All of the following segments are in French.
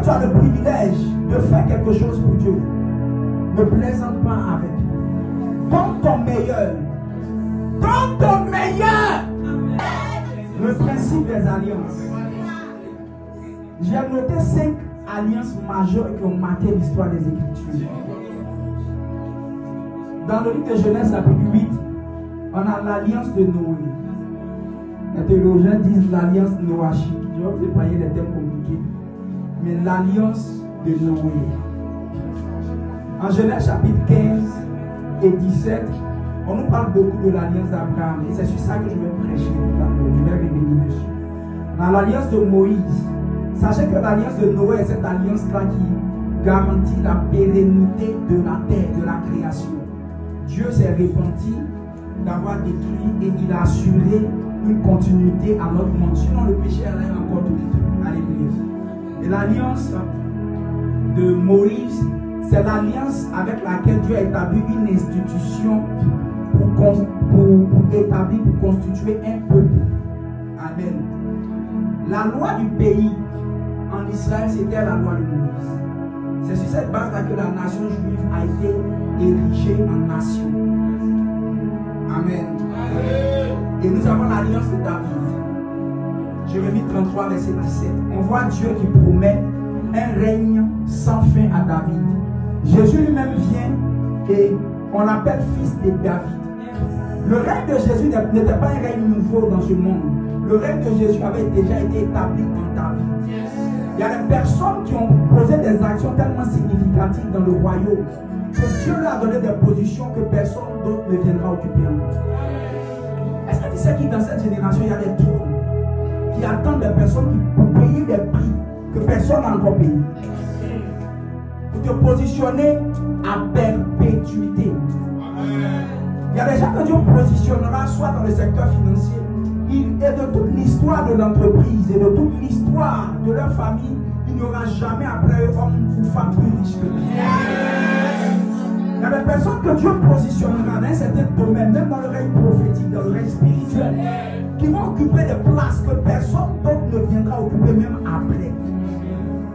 tu as le privilège de faire quelque chose pour Dieu, ne plaisante pas avec. Donne ton meilleur. Donne ton meilleur. Le principe des alliances. J'ai noté 5 alliances majeures qui ont marqué l'histoire des Écritures. Dans le livre de Genèse, chapitre 8, on a l'alliance de Noé. Les théologiens disent l'alliance noachique. Je vais vous épargner les termes compliqués. Mais l'alliance de Noé. En Genèse chapitre 15 et 17, on nous parle beaucoup de l'alliance d'Abraham. Et c'est sur ça que je vais prêcher. Je vais revenir dessus. Dans l'alliance de Moïse, sachez que l'alliance de Noé est cette alliance-là qui garantit la pérennité de la terre, de la création. Dieu s'est repenti d'avoir détruit et il a assuré une continuité à notre monde. Sinon, le péché allait encore tout détruire. Alléluia. Et l'alliance de Moïse, c'est l'alliance avec laquelle Dieu a établi une institution pour établir, pour constituer un peuple. Amen. La loi du pays en Israël, c'était la loi de Moïse. C'est sur cette base-là que la nation juive a été érigée en nation. Amen. Et nous avons l'alliance de David. Jérémie 33, verset 17. On voit Dieu qui promet un règne sans fin à David. Jésus lui-même vient et on l'appelle fils de David. Le règne de Jésus n'était pas un règne nouveau dans ce monde. Le règne de Jésus avait déjà été établi en David. Il y a des personnes qui ont posé des actions tellement significatives dans le royaume que Dieu leur a donné des positions que personne d'autre ne viendra occuper encore. Est-ce que tu sais que dans cette génération, il y a des trônes qui attendent des personnes qui pour payer des prix que personne n'a encore payé? Pour te positionner à perpétuité. Il y a des gens que Dieu positionnera soit dans le secteur financier et de toute l'histoire de l'entreprise et de toute l'histoire de leur famille, il n'y aura jamais après eux homme ou femme plus riche que lui. Il y a des personnes que Dieu positionnera dans un certain domaine, même dans le règne prophétique, dans le règne spirituel, qui vont occuper des places que personne d'autre ne viendra occuper même après.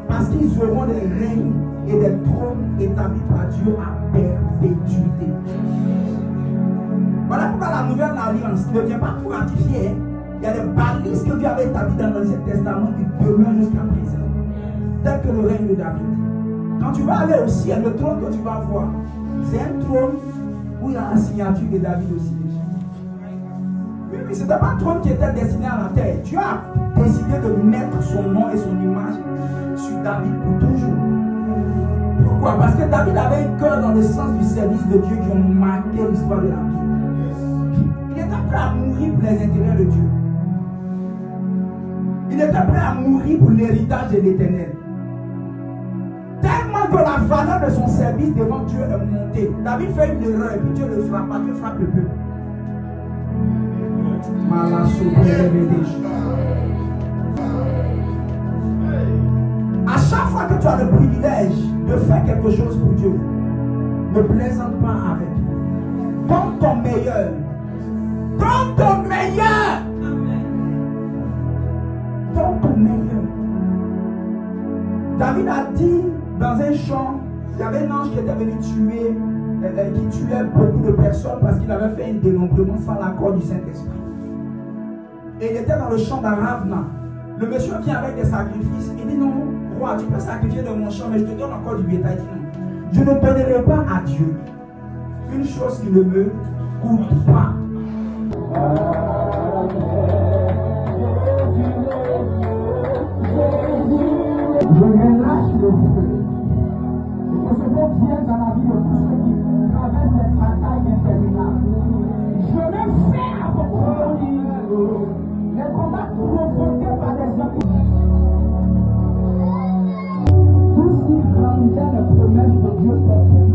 Parce qu'ils auront des règnes et des trônes établis par Dieu à perpétuité. Voilà pourquoi la nouvelle alliance ne vient pas pour ratifier. Il y a des balises que Dieu avait établies dans l'Ancien Testament qui demeurent jusqu'à présent. Tel que le règne de David. Quand tu vas aller au ciel, le trône que tu vas voir, c'est un trône où il y a la signature de David aussi. Oui, mais ce n'était pas un trône qui était destiné à la terre. Dieu a décidé de mettre son nom et son image sur David pour toujours. Pourquoi? Parce que David avait un cœur dans le sens du service de Dieu qui ont marqué l'histoire de la Bible. Il était prêt à mourir pour les intérêts de Dieu. Il était prêt à mourir pour l'héritage de l'Éternel. Tellement que la valeur de son service devant Dieu est montée. David fait une erreur et puis Dieu le frappe. Dieu frappe le peuple. À chaque fois que tu as le privilège de faire quelque chose pour Dieu, ne plaisante pas avec. Donne ton meilleur. Donne ton meilleur. Donne ton meilleur. David a dit dans un champ, il y avait un ange qui était venu tuer, qui tuait beaucoup de personnes parce qu'il avait fait un dénombrement sans l'accord du Saint-Esprit. Et il était dans le champ d'Aravna. Le monsieur vient avec des sacrifices. Il dit non, roi, tu peux sacrifier dans mon champ, mais je te donne encore du bétail. Il dit non. Je ne donnerai pas à Dieu une chose qui ne me coûte pas. Je relâche le feu. Et que ce Dieu vienne dans la vie de tous ceux qui traversent des batailles interminables. Je vais faire pour vous les combats provoqués par des hommes. Tout ce qui rendait les promesses de Dieu portées.